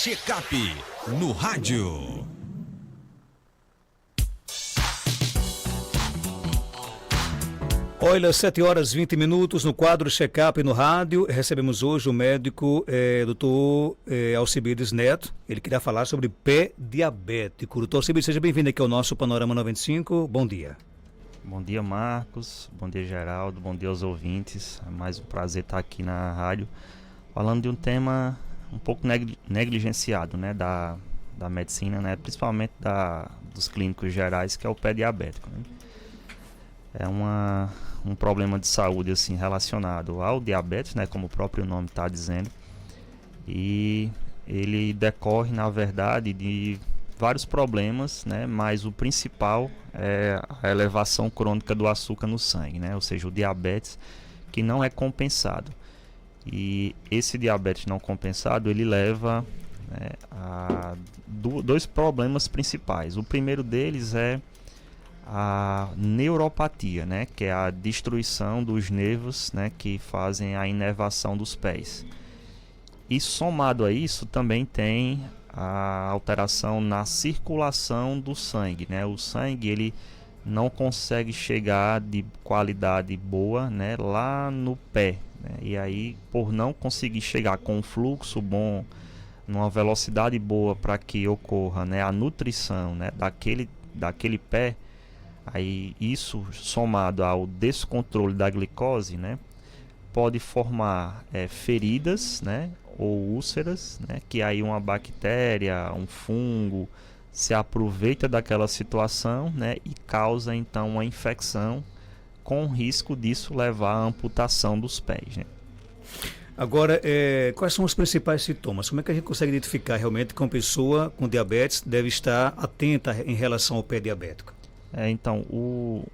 Checkup no rádio. Olha, 7h20 no quadro Checkup no rádio. Recebemos hoje o médico Dr. Alcibiades Neto. Ele queria falar sobre pé diabético. Dr. Alcibiades, seja bem-vindo aqui ao nosso Panorama 95. Bom dia. Bom dia, Marcos. Bom dia, Geraldo. Bom dia aos ouvintes. É mais um prazer estar aqui na rádio falando de um tema um pouco negligenciado, né, da medicina, né, principalmente dos clínicos gerais, que é o pé diabético, né? É um problema de saúde assim, relacionado ao diabetes, né, como o próprio nome está dizendo, e ele decorre, na verdade, de vários problemas, né, mas o principal é a elevação crônica do açúcar no sangue, né, ou seja, o diabetes que não é compensado. E esse diabetes não compensado, ele leva, né, a dois problemas principais. O primeiro deles é a neuropatia, né, que é a destruição dos nervos, né, que fazem a inervação dos pés. E somado a isso também tem a alteração na circulação do sangue, né? O sangue ele não consegue chegar de qualidade boa, né, lá no pé, né? E aí, por não conseguir chegar com um fluxo bom, numa velocidade boa para que ocorra, né, a nutrição, né, daquele pé, aí isso somado ao descontrole da glicose, né, pode formar feridas, né, ou úlceras, né, que aí uma bactéria, um fungo se aproveita daquela situação, né, e causa então uma infecção, com o risco disso levar à amputação dos pés, né? Agora, quais são os principais sintomas? Como é que a gente consegue identificar realmente que uma pessoa com diabetes deve estar atenta em relação ao pé diabético? Então, o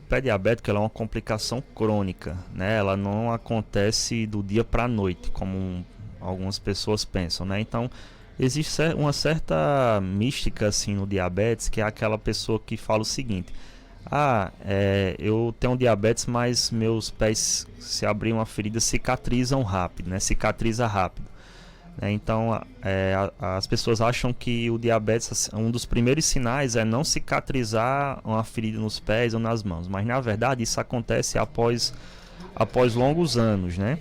pé diabético é uma complicação crônica, né? Ela não acontece do dia para a noite, como algumas pessoas pensam, né? Então, existe uma certa mística assim no diabetes, que é aquela pessoa que fala o seguinte: eu tenho diabetes, mas meus pés, se abrir uma ferida, cicatrizam rápido, né? Cicatriza rápido. Então, as pessoas acham que o diabetes, um dos primeiros sinais é não cicatrizar uma ferida nos pés ou nas mãos, mas na verdade isso acontece após longos anos, né?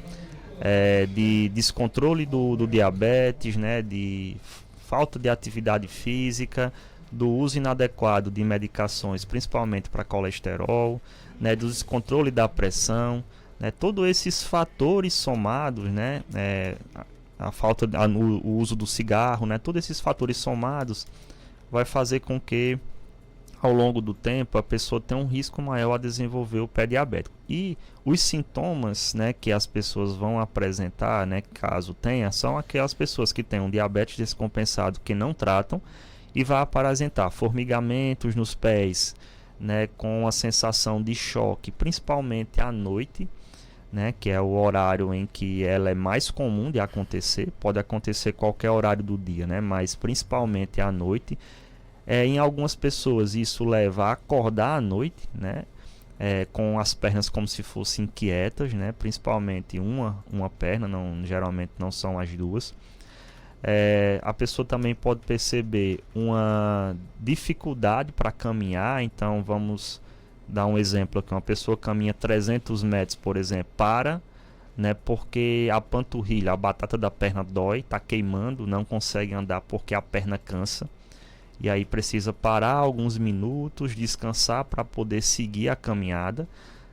De descontrole do diabetes, né? De falta de atividade física, do uso inadequado de medicações, principalmente para colesterol, né? Do descontrole da pressão, né? Todos esses fatores somados, né? O uso do cigarro, né? Todos esses fatores somados vai fazer com que ao longo do tempo a pessoa tenha um risco maior a desenvolver o pé diabético. E os sintomas, né, que as pessoas vão apresentar, né, caso tenha, são aquelas pessoas que têm um diabetes descompensado que não tratam e vai apresentar formigamentos nos pés, né, com a sensação de choque, principalmente à noite, né, que é o horário em que ela é mais comum de acontecer. Pode acontecer qualquer horário do dia, né, mas principalmente à noite. Em algumas pessoas isso leva a acordar à noite, né, com as pernas como se fossem inquietas, né, principalmente uma perna, geralmente não são as duas. A pessoa também pode perceber uma dificuldade para caminhar. Então vamos dar um exemplo aqui: uma pessoa caminha 300 metros, por exemplo, né, porque a panturrilha, a batata da perna dói, está queimando, não consegue andar porque a perna cansa, e aí precisa parar alguns minutos, descansar para poder seguir a caminhada,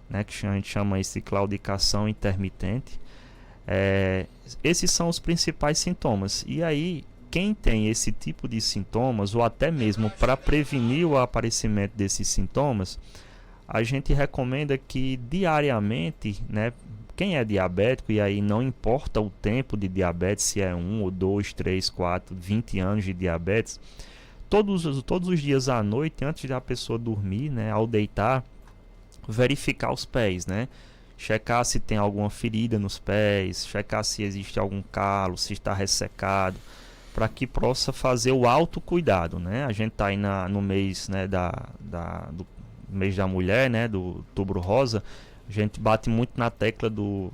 né, que a gente chama isso de claudicação intermitente. Esses são os principais sintomas. E aí, quem tem esse tipo de sintomas, ou até mesmo para prevenir o aparecimento desses sintomas, a gente recomenda que diariamente, né, quem é diabético, e aí não importa o tempo de diabetes, se é 1 ou 2, 3, 4, 20 anos de diabetes, todos os dias à noite, antes da pessoa dormir, né, ao deitar, verificar os pés, né? Checar se tem alguma ferida nos pés, checar se existe algum calo, se está ressecado, para que possa fazer o autocuidado, né? A gente está aí no mês, né, do mês da mulher, né, do Outubro Rosa. A gente bate muito na tecla do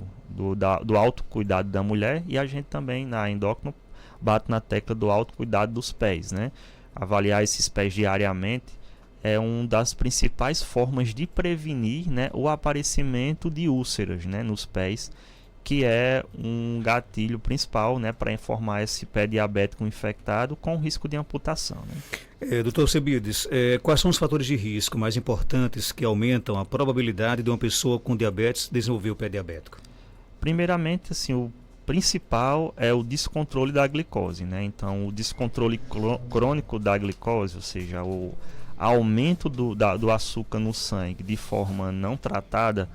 autocuidado da mulher, e a gente também na endócrino bato na tecla do autocuidado dos pés, né? Avaliar esses pés diariamente é uma das principais formas de prevenir, né, o aparecimento de úlceras, né, nos pés, que é um gatilho principal, né, para informar esse pé diabético infectado com risco de amputação, né? Doutor Alcebiades, quais são os fatores de risco mais importantes que aumentam a probabilidade de uma pessoa com diabetes desenvolver o pé diabético? Primeiramente, assim, o principal é o descontrole da glicose, né? Então, o descontrole crônico da glicose, ou seja, o aumento do açúcar no sangue de forma não tratada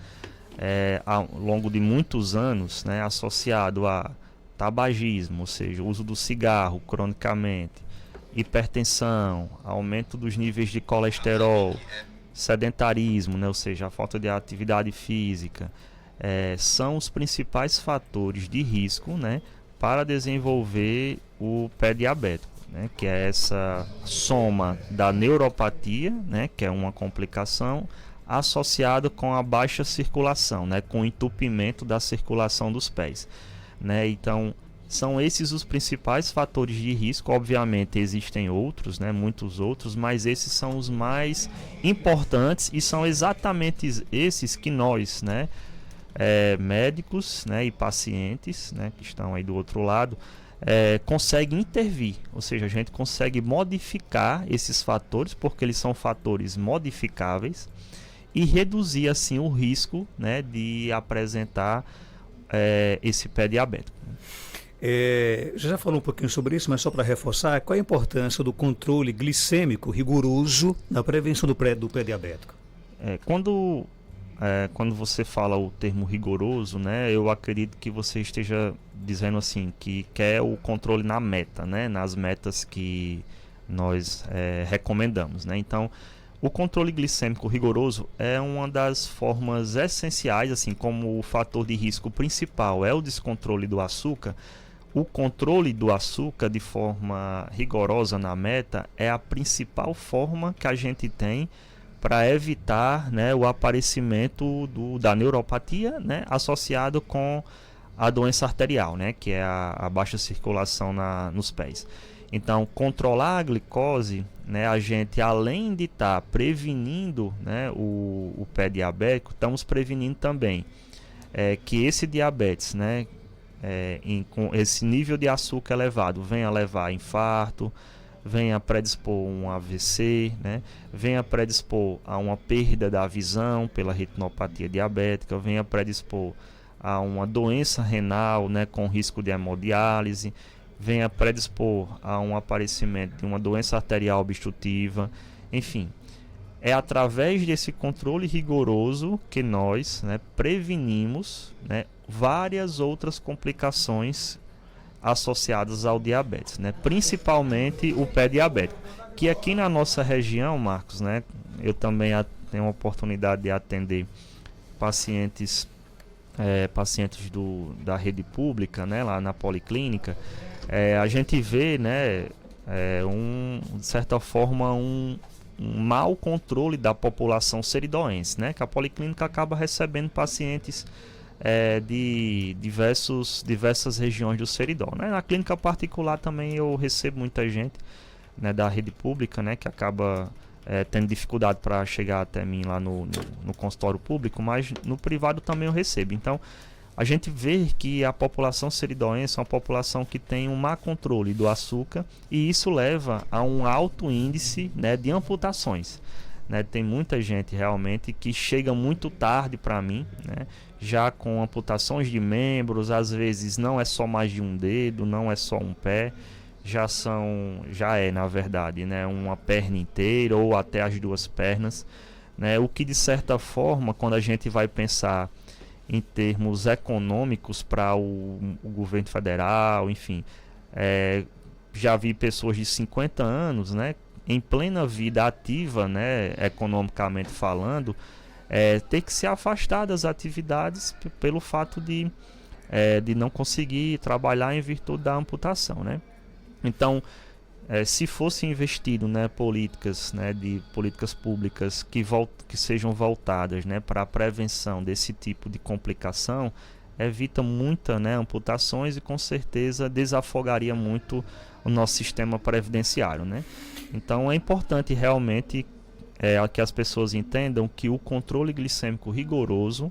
ao longo de muitos anos, né, associado a tabagismo, ou seja, o uso do cigarro cronicamente, hipertensão, aumento dos níveis de colesterol, sedentarismo, né, ou seja, a falta de atividade física, são os principais fatores de risco, né, para desenvolver o pé diabético, né, que é essa soma da neuropatia, né, que é uma complicação associada com a baixa circulação, né, com o entupimento da circulação dos pés, né? Então, são esses os principais fatores de risco. Obviamente existem outros, né, muitos outros, mas esses são os mais importantes e são exatamente esses que nós, né, médicos, né, e pacientes, né, que estão aí do outro lado, consegue intervir, ou seja, a gente consegue modificar esses fatores, porque eles são fatores modificáveis, e reduzir assim o risco, né, de apresentar esse pé diabético. Já falou um pouquinho sobre isso, mas só para reforçar, qual a importância do controle glicêmico rigoroso na prevenção do pé diabético? Quando você fala o termo rigoroso, né, eu acredito que você esteja dizendo assim que quer o controle na meta, né, nas metas que nós recomendamos, né? Então, o controle glicêmico rigoroso é uma das formas essenciais, assim como o fator de risco principal é o descontrole do açúcar. O controle do açúcar de forma rigorosa na meta é a principal forma que a gente tem para evitar, né, o aparecimento da neuropatia, né, associado com a doença arterial, né, que é a baixa circulação nos pés. Então, controlar a glicose, né, a gente, além de estar prevenindo, né, o pé diabético, estamos prevenindo também que esse diabetes, né, com esse nível de açúcar elevado, venha levar a infarto, venha predispor um AVC, né, venha predispor a uma perda da visão pela retinopatia diabética, venha predispor a uma doença renal, né, com risco de hemodiálise, venha predispor a um aparecimento de uma doença arterial obstrutiva, enfim. É através desse controle rigoroso que nós, né, prevenimos, né, várias outras complicações associadas ao diabetes, né, principalmente o pé diabético, que aqui na nossa região, Marcos, né, eu também tenho a oportunidade de atender pacientes da rede pública, né, lá na policlínica. A gente vê, né, de certa forma um mau controle da população seridoense, né, que a policlínica acaba recebendo pacientes de diversas regiões do Seridó, né. Na clínica particular também eu recebo muita gente, né, da rede pública, né, que acaba tendo dificuldade para chegar até mim lá no consultório público, mas no privado também eu recebo. Então, a gente vê que a população seridoense é uma população que tem um má controle do açúcar e isso leva a um alto índice, né, de amputações, né? Tem muita gente realmente que chega muito tarde para mim, né, já com amputações de membros, às vezes não é só mais de um dedo, não é só um pé, já é na verdade, né, uma perna inteira ou até as duas pernas, né? O que de certa forma, quando a gente vai pensar em termos econômicos para o governo federal, enfim, já vi pessoas de 50 anos, né, em plena vida ativa, né, economicamente falando, ter que se afastar das atividades pelo fato de não conseguir trabalhar em virtude da amputação, né? Então, se fosse investido, né, políticas públicas que sejam voltadas, né, para a prevenção desse tipo de complicação, evita muita, né, amputações e com certeza desafogaria muito o nosso sistema previdenciário, né? Então é importante realmente que as pessoas entendam que o controle glicêmico rigoroso,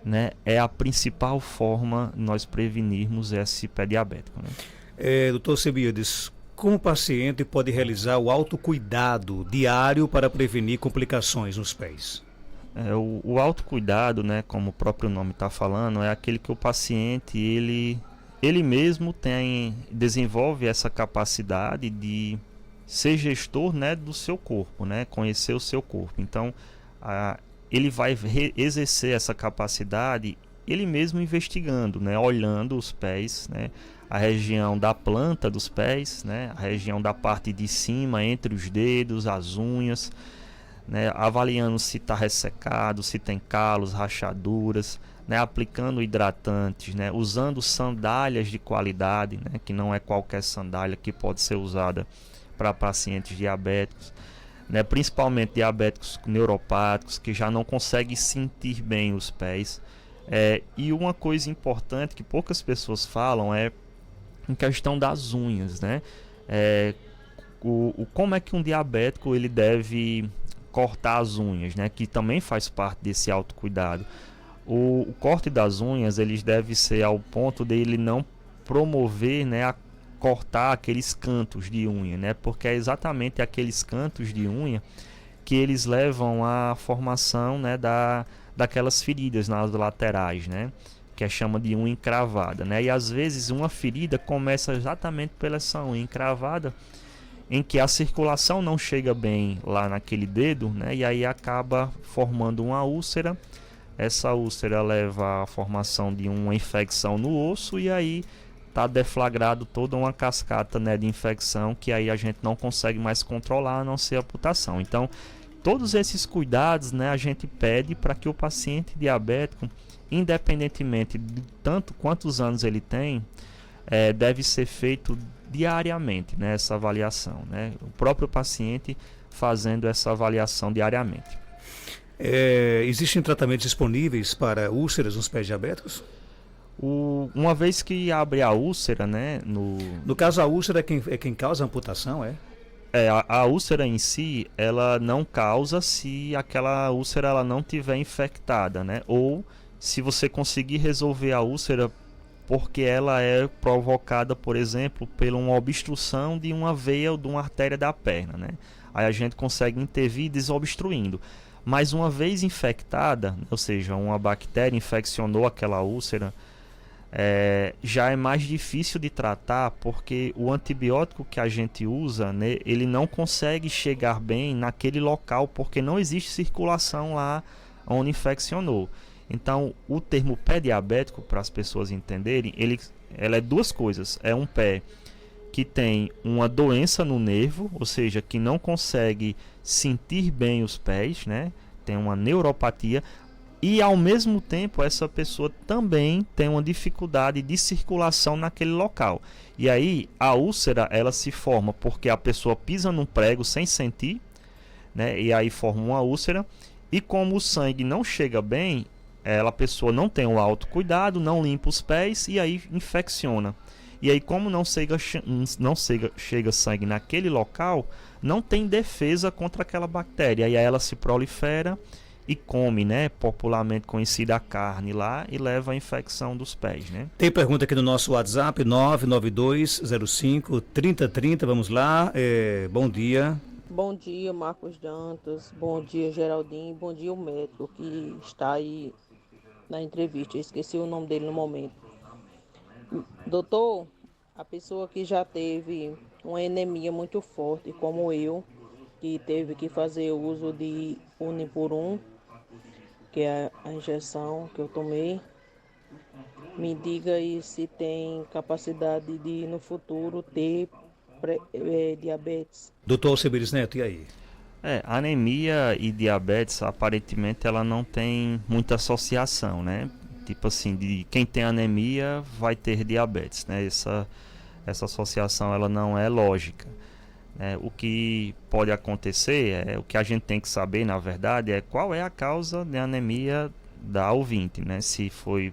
né, é a principal forma de nós prevenirmos esse pé diabético, né? Doutor Cebiades, como o paciente pode realizar o autocuidado diário para prevenir complicações nos pés? O autocuidado, né, como o próprio nome está falando, é aquele que o paciente ele mesmo desenvolve essa capacidade de ser gestor, né, do seu corpo, né, conhecer o seu corpo. Então, ele vai exercer essa capacidade ele mesmo investigando, né, olhando os pés, né, a região da planta dos pés, né, a região da parte de cima, entre os dedos, as unhas, né, avaliando se está ressecado, se tem calos, rachaduras, né, aplicando hidratantes, né, usando sandálias de qualidade, né, que não é qualquer sandália que pode ser usada para pacientes diabéticos, né, principalmente diabéticos neuropáticos que já não conseguem sentir bem os pés. E uma coisa importante que poucas pessoas falam é em questão das unhas, né? Como é que um diabético ele deve cortar as unhas, né? Que também faz parte desse autocuidado. O corte das unhas ele deve ser ao ponto de ele não promover, né, a cortar aqueles cantos de unha, né? Porque é exatamente aqueles cantos de unha que eles levam à formação, né, daquelas feridas nas laterais, né? Que é chama de unha encravada, né? E às vezes uma ferida começa exatamente pela essa unha encravada, em que a circulação não chega bem lá naquele dedo, né? E aí acaba formando uma úlcera. Essa úlcera leva à formação de uma infecção no osso e aí está deflagrado toda uma cascata, né, de infecção que aí a gente não consegue mais controlar, a não ser a amputação. Então, todos esses cuidados, né, a gente pede para que o paciente diabético, independentemente de tanto quantos anos ele tem, deve ser feito diariamente, né, essa avaliação, né, o próprio paciente fazendo essa avaliação diariamente. Existem tratamentos disponíveis para úlceras nos pés diabéticos? Uma vez que abre a úlcera, né, no caso a úlcera é quem causa a amputação, a úlcera em si, ela não causa se aquela úlcera ela não tiver infectada, né? Ou se você conseguir resolver a úlcera porque ela é provocada, por exemplo, por uma obstrução de uma veia ou de uma artéria da perna, né? Aí a gente consegue intervir desobstruindo. Mas uma vez infectada, ou seja, uma bactéria infeccionou aquela úlcera, já é mais difícil de tratar porque o antibiótico que a gente usa, né, ele não consegue chegar bem naquele local porque não existe circulação lá onde infeccionou. Então, o termo pé diabético, para as pessoas entenderem, ela é duas coisas. É um pé que tem uma doença no nervo, ou seja, que não consegue sentir bem os pés, né? Tem uma neuropatia. E ao mesmo tempo essa pessoa também tem uma dificuldade de circulação naquele local. E aí a úlcera ela se forma porque a pessoa pisa num prego sem sentir, né? E aí forma uma úlcera. E como o sangue não chega bem, a pessoa não tem o autocuidado, não limpa os pés e aí infecciona. E aí como não chega sangue naquele local, não tem defesa contra aquela bactéria. E aí ela se prolifera e come, né, popularmente conhecida a carne lá e leva à infecção dos pés, né? Tem pergunta aqui no nosso WhatsApp, 992053030, vamos lá, bom dia. Bom dia, Marcos Dantas, bom dia, Geraldinho, bom dia o médico que está aí na entrevista, eu esqueci o nome dele no momento. Doutor, a pessoa que já teve uma anemia muito forte, como eu, que teve que fazer uso de Unipurum, que é a injeção que eu tomei, me diga aí se tem capacidade de no futuro ter diabetes. Doutor Alcebiades Neto, e aí? Anemia e diabetes, aparentemente, ela não tem muita associação, né? Tipo assim, de quem tem anemia vai ter diabetes, né? Essa associação, ela não é lógica. O que pode acontecer, o que a gente tem que saber, na verdade, é qual é a causa de anemia da ouvinte, né? Se foi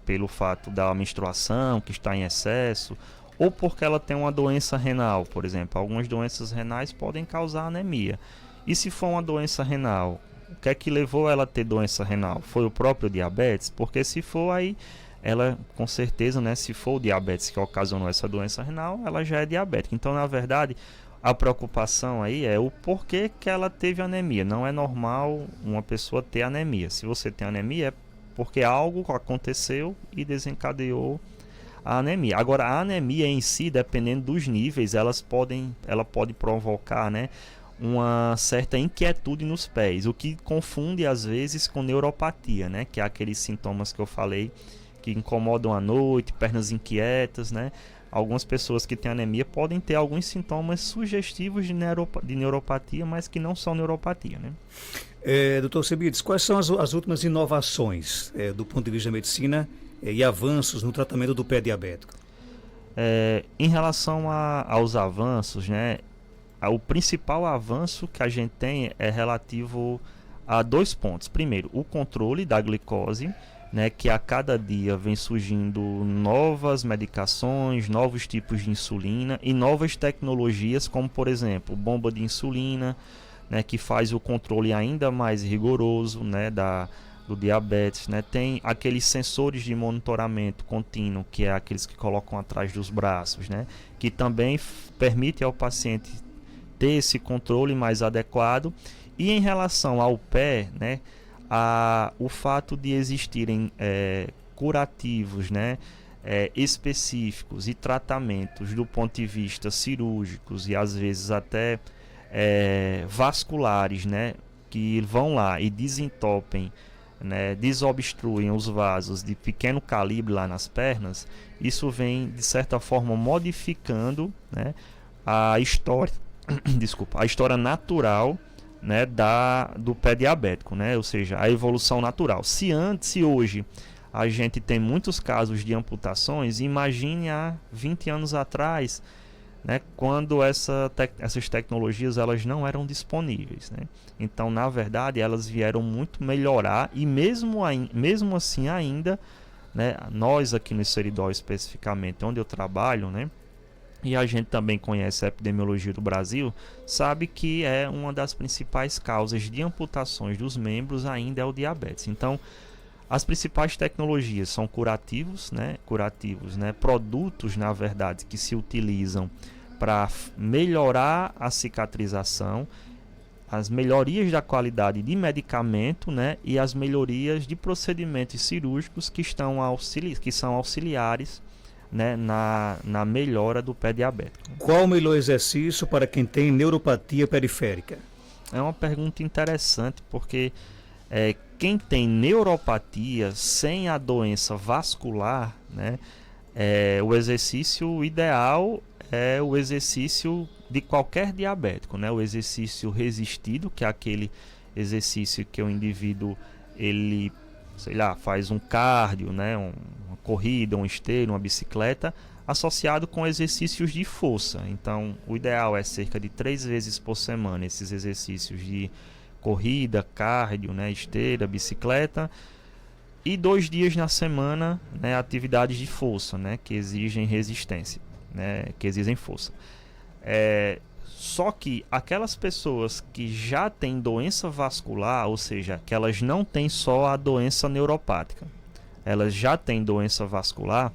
pelo fato da menstruação que está em excesso, ou porque ela tem uma doença renal, por exemplo. Algumas doenças renais podem causar anemia. E se for uma doença renal, o que é que levou ela a ter doença renal? Foi o próprio diabetes? Porque se for aí, ela com certeza, né, se for o diabetes que ocasionou essa doença renal, ela já é diabética. Então, na verdade, a preocupação aí é o porquê que ela teve anemia. Não é normal uma pessoa ter anemia. Se você tem anemia, é porque algo aconteceu e desencadeou a anemia. Agora, a anemia em si, dependendo dos níveis, ela pode provocar, né, uma certa inquietude nos pés, o que confunde às vezes com neuropatia, né, que é aqueles sintomas que eu falei que incomodam à noite, pernas inquietas, né? Algumas pessoas que têm anemia podem ter alguns sintomas sugestivos de neuropatia, mas que não são neuropatia, né? Dr. Alcebiades, quais são as últimas inovações do ponto de vista da medicina e avanços no tratamento do pé diabético? Em relação aos avanços, né? O principal avanço que a gente tem é relativo a 2 pontos. Primeiro, o controle da glicose, né, que a cada dia vem surgindo novas medicações, novos tipos de insulina e novas tecnologias, como por exemplo, bomba de insulina, né, que faz o controle ainda mais rigoroso, né, do diabetes, né? Tem aqueles sensores de monitoramento contínuo, que é aqueles que colocam atrás dos braços, né, que também permite ao paciente ter esse controle mais adequado. E em relação ao pé, né, o fato de existirem curativos, né, específicos e tratamentos do ponto de vista cirúrgicos e às vezes até vasculares, né, que vão lá e desentopem, né, desobstruem os vasos de pequeno calibre lá nas pernas. Isso vem de certa forma modificando, né, a história a história natural, né, do pé diabético, né? Ou seja, a evolução natural. Se hoje a gente tem muitos casos de amputações, imagine há 20 anos atrás, né, quando essas tecnologias elas não eram disponíveis, né? Então, na verdade, elas vieram muito melhorar e mesmo assim ainda, né, nós aqui no Seridó especificamente, onde eu trabalho, né, e a gente também conhece a epidemiologia do Brasil, sabe que uma das principais causas de amputações dos membros ainda é o diabetes. Então, as principais tecnologias são curativos, né, produtos, na verdade, que se utilizam para melhorar a cicatrização, as melhorias da qualidade de medicamento, né, e as melhorias de procedimentos cirúrgicos que são auxiliares, né, na melhora do pé diabético. Qual o melhor exercício para quem tem neuropatia periférica? É uma pergunta interessante, porque quem tem neuropatia sem a doença vascular, né, o exercício ideal é o exercício de qualquer diabético, né, o exercício resistido, que é aquele exercício que o indivíduo ele, sei lá, faz um cardio, né, uma corrida, um esteiro, uma bicicleta, associado com exercícios de força. Então, o ideal é cerca de 3 vezes por semana esses exercícios de corrida, cardio, né, esteira, bicicleta, e 2 dias na semana, né, atividades de força, né, que exigem resistência, né, que exigem força. Só que aquelas pessoas que já têm doença vascular, ou seja, que elas não têm só a doença neuropática, elas já têm doença vascular,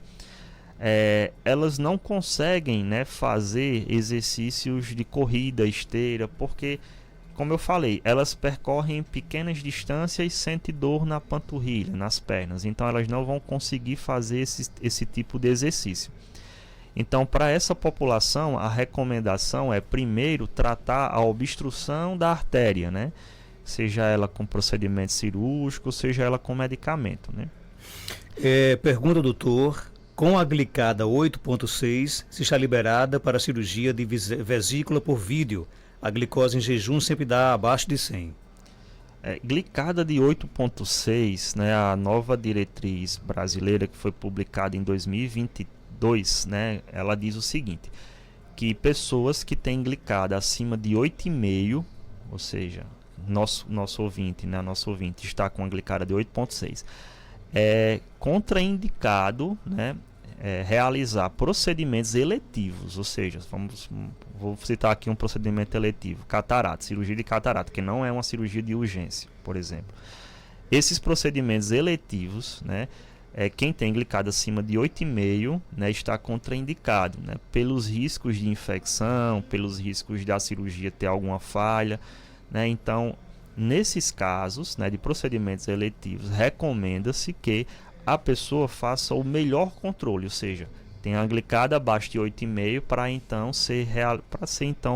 elas não conseguem, né, fazer exercícios de corrida, esteira, porque, como eu falei, elas percorrem pequenas distâncias e sentem dor na panturrilha, nas pernas. Então elas não vão conseguir fazer esse tipo de exercício. Então, para essa população, a recomendação é primeiro tratar a obstrução da artéria, né? Seja ela com procedimento cirúrgico, seja ela com medicamento, né? Pergunta, doutor, com a glicada 8.6, se está liberada para cirurgia de vesícula por vídeo, a glicose em jejum sempre dá abaixo de 100. Glicada de 8.6, né, a nova diretriz brasileira que foi publicada em 2022, né, ela diz o seguinte, que pessoas que têm glicada acima de 8,5, ou seja, nosso ouvinte, né, nosso ouvinte está com a glicada de 8.6, é contraindicado, né, realizar procedimentos eletivos, ou seja, vou citar aqui um procedimento eletivo, catarata, cirurgia de catarata, que não é uma cirurgia de urgência, por exemplo. Esses procedimentos eletivos, né, quem tem glicada acima de 8,5, né, está contraindicado, né, pelos riscos de infecção, pelos riscos da cirurgia ter alguma falha, né, então, nesses casos, né, de procedimentos eletivos, recomenda-se que a pessoa faça o melhor controle, ou seja, tenha a glicada abaixo de 8,5 para então ser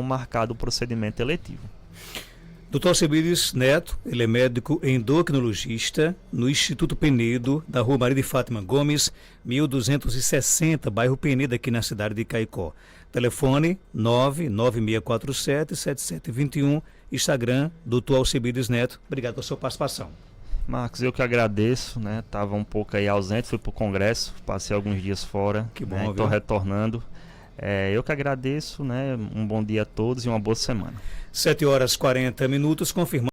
marcado o procedimento eletivo. Dr. Alcibiades Neto, ele é médico endocrinologista no Instituto Penedo, da Rua Maria de Fátima Gomes, 1260, bairro Penedo, aqui na cidade de Caicó. Telefone 99647-7721, Instagram, Dr. Alcibiades Neto. Obrigado pela sua participação. Marcos, eu que agradeço, né? Estava um pouco aí ausente, fui para o congresso, passei alguns dias fora. Que bom, né? Estou retornando. Eu que agradeço, né? Um bom dia a todos e uma boa semana. 7h40, confirmado.